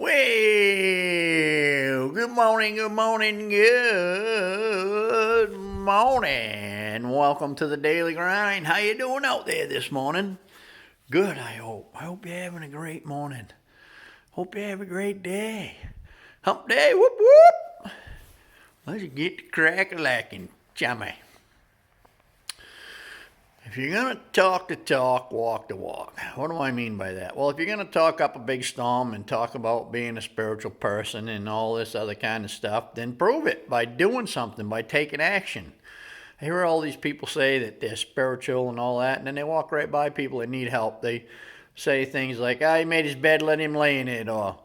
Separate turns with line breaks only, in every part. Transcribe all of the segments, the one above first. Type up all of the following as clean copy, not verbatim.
Well, good morning, good morning, good morning. Welcome to the Daily Grind. How you doing out there this morning? Good, I hope. I hope you're having a great morning. Hope you have a great day. Hump day, whoop whoop. Let's get to crack-a-lacking, chummy. If you're going to talk the talk, walk the walk. What do I mean by that? Well, if you're going to talk up a big storm and talk about being a spiritual person and all this other kind of stuff, then prove it by doing something, by taking action. I hear all these people say that they're spiritual and all that, and then they walk right by people that need help. They say things like, he made his bed, let him lay in it, or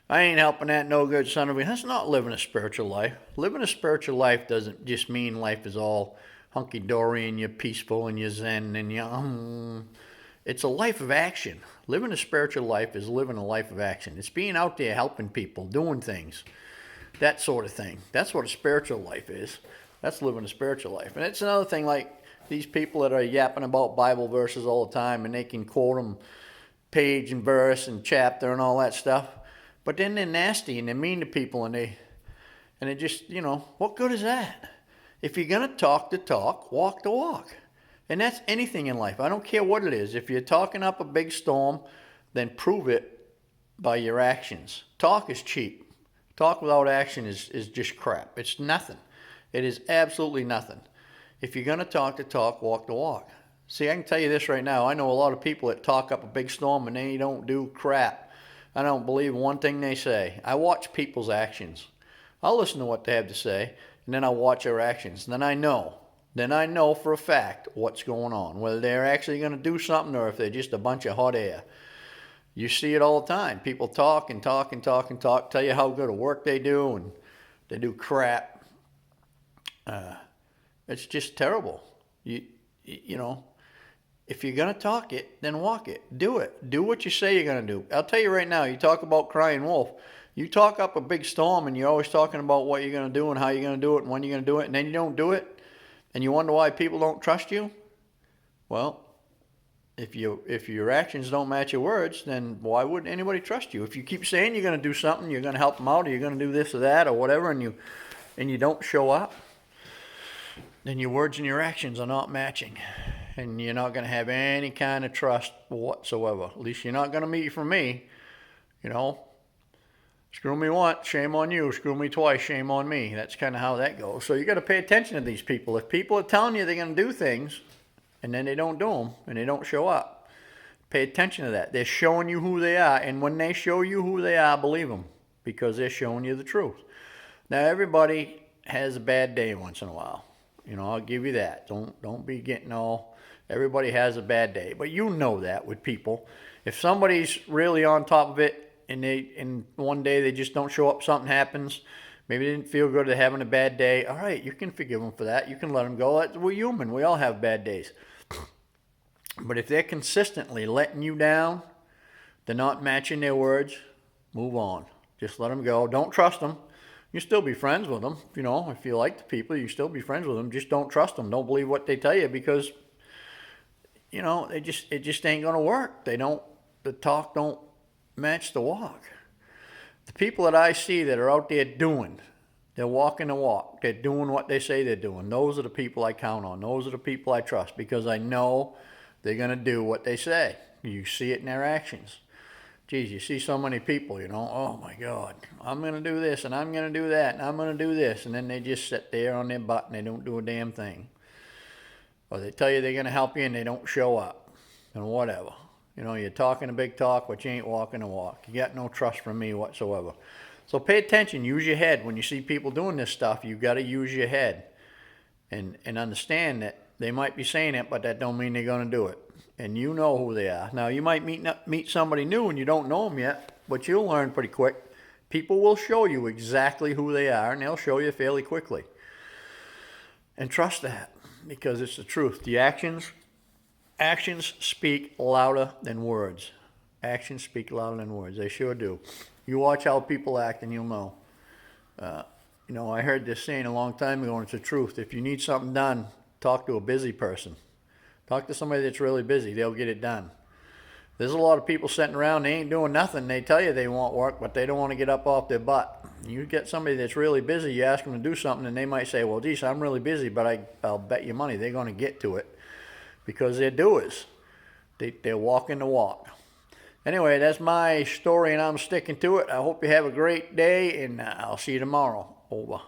I ain't helping that no good son of a... That's not living a spiritual life. Living a spiritual life doesn't just mean life is all hunky-dory and you're peaceful and you're zen and you're... It's a life of action. Living a spiritual life is living a life of action. It's being out there helping people, doing things, that sort of thing. That's what a spiritual life is. That's living a spiritual life. And it's another thing, like these people that are yapping about Bible verses all the time and they can quote them page and verse and chapter and all that stuff. But then they're nasty and they're mean to people and they just, what good is that? If you're going to talk the talk, walk the walk. And that's anything in life. I don't care what it is. If you're talking up a big storm, then prove it by your actions. Talk is cheap. Talk without action is just crap. It's nothing. It is absolutely nothing. If you're going to talk the talk, walk the walk. See, I can tell you this right now. I know a lot of people that talk up a big storm and they don't do crap. I don't believe one thing they say. I watch people's actions. I'll listen to what they have to say, and then I'll watch their actions. Then I know for a fact what's going on, whether they're actually going to do something or if they're just a bunch of hot air. You see it all the time. People talk and talk and talk and talk, tell you how good a work they do, and they do crap. It's just terrible. You know, if you're going to talk it, then walk it. Do it. Do what you say you're going to do. I'll tell you right now, you talk about crying wolf. You talk up a big storm and you're always talking about what you're going to do and how you're going to do it and when you're going to do it, and then you don't do it, and you wonder why people don't trust you. Well, if your actions don't match your words, then why would anybody trust you? If you keep saying you're going to do something, you're going to help them out, or you're going to do this or that or whatever, and you don't show up, then your words and your actions are not matching. And you're not going to have any kind of trust whatsoever. At least you're not going to meet from me. Screw me once, shame on you. Screw me twice, shame on me. That's kind of how that goes. So you got to pay attention to these people. If people are telling you they're going to do things, and then they don't do them, and they don't show up, pay attention to that. They're showing you who they are, and when they show you who they are, believe them, because they're showing you the truth. Now, everybody has a bad day once in a while. I'll give you that. Don't be getting all... Everybody has a bad day, but you know that with people. If somebody's really on top of it and one day they just don't show up, something happens, maybe they didn't feel good, they're having a bad day, all right, you can forgive them for that. You can let them go. We're human. We all have bad days. But if they're consistently letting you down, they're not matching their words, move on. Just let them go. Don't trust them. You still be friends with them. If you like the people, you still be friends with them. Just don't trust them. Don't believe what they tell you because... it just ain't gonna work. The talk don't match the walk. The people that I see that are out there they're walking the walk. They're doing what they say they're doing. Those are the people I count on. Those are the people I trust because I know they're gonna do what they say. You see it in their actions. Geez, you see so many people, oh my God, I'm gonna do this and I'm gonna do that and I'm gonna do this, and then they just sit there on their butt and they don't do a damn thing. Or they tell you they're going to help you and they don't show up. And whatever. You're talking a big talk, but you ain't walking a walk. You got no trust from me whatsoever. So pay attention. Use your head. When you see people doing this stuff, you got to use your head. And understand that they might be saying it, but that don't mean they're going to do it. And you know who they are. Now, you might meet somebody new and you don't know them yet, but you'll learn pretty quick. People will show you exactly who they are, and they'll show you fairly quickly. And trust that. Because it's the truth. The actions speak louder than words. Actions speak louder than words. They sure do. You watch how people act and you'll know. I heard this saying a long time ago, and it's the truth. If you need something done, talk to a busy person. Talk to somebody that's really busy. They'll get it done. There's a lot of people sitting around, they ain't doing nothing. They tell you they want work, but they don't want to get up off their butt. You get somebody that's really busy, you ask them to do something, and they might say, well, geez, I'm really busy, but I'll bet you money they're going to get to it because they're doers. They're walking the walk. Anyway, that's my story, and I'm sticking to it. I hope you have a great day, and I'll see you tomorrow. Over.